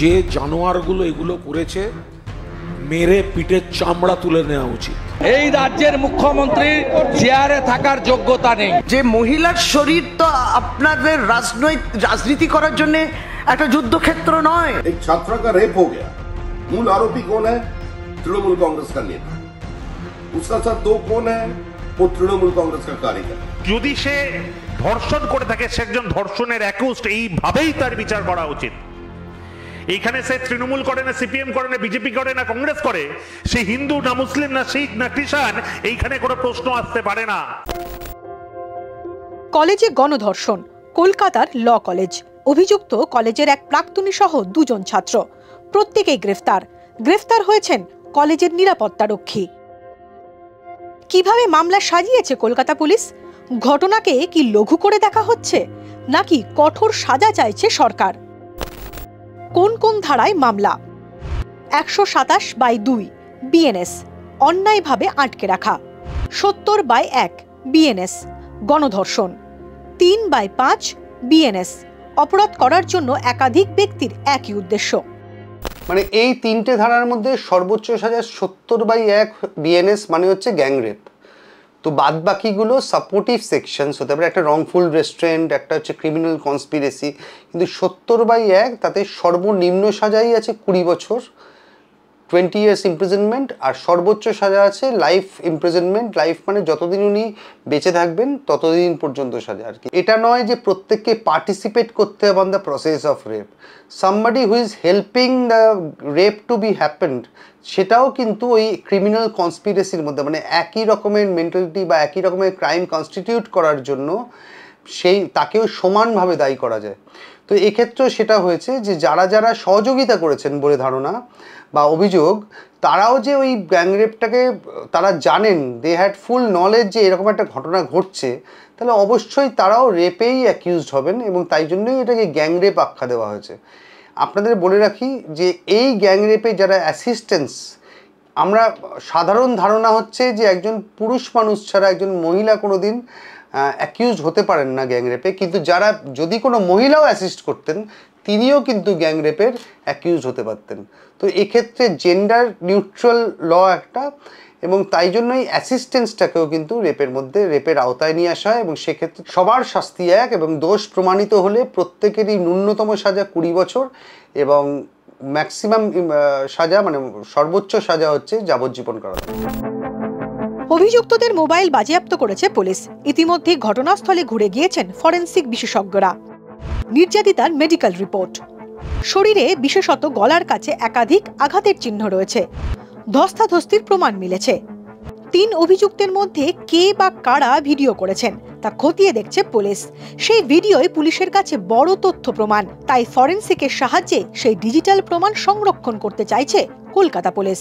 যে জানোয়ারগুলো এগুলো করেছে মেরে পিঠের চামড়া তুলে নেওয়া উচিত। এই রাজ্যের মুখ্যমন্ত্রী চেয়ারে থাকার যোগ্যতা নেই। যে মহিলার শরীর তো আপনাদের রাজনীতি করার জন্য একটা যুদ্ধক্ষেত্র নয়। एक छात्रा का रेप हो गया, मूल आरोपी कौन है? तृणमूल कांग्रेस का नेता। उसका साथ दो कौन है? वो तृणमूल कांग्रेस का कार्यकर्ता। যদি সে ধর্ষণ করে থাকে, সে একজন ধর্ষণের অ্যাকিউজড, এইভাবেই তার বিচার করা উচিত। এইখানে সে তৃণমূল করে না, সিপিএম করে না, বিজেপি করে না, কংগ্রেস করে, সে হিন্দু না মুসলিম না শিখ না খ্রিস্টান, এইখানে কোনো প্রশ্ন আসতে পারে না। কলেজে গণধর্ষণ, কলকাতার ল কলেজ। অভিযুক্ত কলেজের এক প্রাক্তনী সহ 2 জন ছাত্র, প্রত্যেকেই গ্রেফতার হয়েছেন কলেজের নিরাপত্তারক্ষী। কিভাবে মামলা সাজিয়েছে কলকাতা পুলিশ? ঘটনাকে কি লঘু করে দেখা হচ্ছে, নাকি কঠোর সাজা চাইছে সরকার? কোন কোন ধারায় মামলা? 127/2 বিএনএস অন্যায়ভাবে আটকে রাখা, 70/1 বিএনএস গণধর্ষণ, 3/5 বিএনএস অপরাধ করার জন্য একাধিক ব্যক্তির একই উদ্দেশ্য। মানে এই 3টে ধারার মধ্যে সর্বোচ্চ সাজা 70/1 বিএনএস মানে হচ্ছে গ্যাংরেপ। তো বাদ বাকিগুলো সাপোর্টিভ সেকশনস হতে পারে, একটা রংফুল রেস্ট্রেন্ট, একটা হচ্ছে ক্রিমিনাল কনস্পিরেসি। কিন্তু 70/1 তাতে সর্বনিম্ন সাজাই আছে 20 বছর, 20 ইয়ার্স ইমপ্রিজনমেন্ট, আর সর্বোচ্চ সাজা আছে লাইফ ইমপ্রিজনমেন্ট। লাইফ মানে যতদিন উনি বেঁচে থাকবেন ততদিন পর্যন্ত সাজা আর কি। এটা নয় যে প্রত্যেককে পার্টিসিপেট করতে হবে on the process of rape. Somebody who is helping the rape to be happened, সেটাও কিন্তু ওই ক্রিমিনাল কনস্পিরেসির মধ্যে, মানে একই রকমের মেন্টালিটি বা একই রকমের ক্রাইম কনস্টিটিউট করার জন্য তাকেও সমানভাবে দায়ী করা যায়। তো এক্ষেত্রে সেটা হয়েছে যে যারা সহযোগিতা করেছেন বলে ধারণা বা অভিযোগ, তারাও যে ওই গ্যাংরেপটাকে তারা জানেন, দে হ্যাড ফুল নলেজ যে এরকম একটা ঘটনা ঘটছে, তাহলে অবশ্যই তারাও রেপেই অ্যাকিউজড হবেন, এবং তাই জন্যই এটাকে গ্যাংরেপ আখ্যা দেওয়া হয়েছে। আপনাদের বলে রাখি যে এই গ্যাংরেপে যারা অ্যাসিস্ট্যান্স, আমরা সাধারণ ধারণা হচ্ছে যে একজন পুরুষ মানুষ ছাড়া একজন মহিলা কোনোদিন অ্যাকিউজ হতে পারেন না গ্যাংরেপে, কিন্তু যারা যদি কোনো মহিলাও অ্যাসিস্ট করতেন তিনিও কিন্তু গ্যাংরেপের অ্যাকিউজ হতে পারতেন। তো এক্ষেত্রে জেন্ডার নিউট্রাল ল একটা, এবং তাই জন্যই অ্যাসিস্ট্যান্সটাকেও কিন্তু রেপের আওতায় নিয়ে আসা হয়, এবং সেক্ষেত্রে সবার শাস্তি এক, এবং দোষ প্রমাণিত হলে প্রত্যেকেরই ন্যূনতম সাজা 20 বছর, এবং ম্যাক্সিমাম সাজা মানে সর্বোচ্চ সাজা হচ্ছে যাবজ্জীবন কারাদণ্ড। অভিযুক্তদের মোবাইল বাজেয়াপ্ত করেছে পুলিশ। ইতিমধ্যে ঘটনাস্থলে ঘুরে গিয়েছেন ফরেনসিক বিশেষজ্ঞরা। নির্যাতিতার মেডিকেল রিপোর্ট, শরীরে বিশেষত গলার কাছে একাধিক আঘাতের চিহ্ন রয়েছে, ধস্তাধস্তির প্রমাণ মিলেছে। 3 অভিযুক্তের মধ্যে কে বা কারা ভিডিও করেছেন তা খতিয়ে দেখছে পুলিশ। সেই ভিডিওয় পুলিশের কাছে বড় তথ্য প্রমাণ, তাই ফরেনসিকের সাহায্যে সেই ডিজিটাল প্রমাণ সংরক্ষণ করতে চাইছে কলকাতা পুলিশ।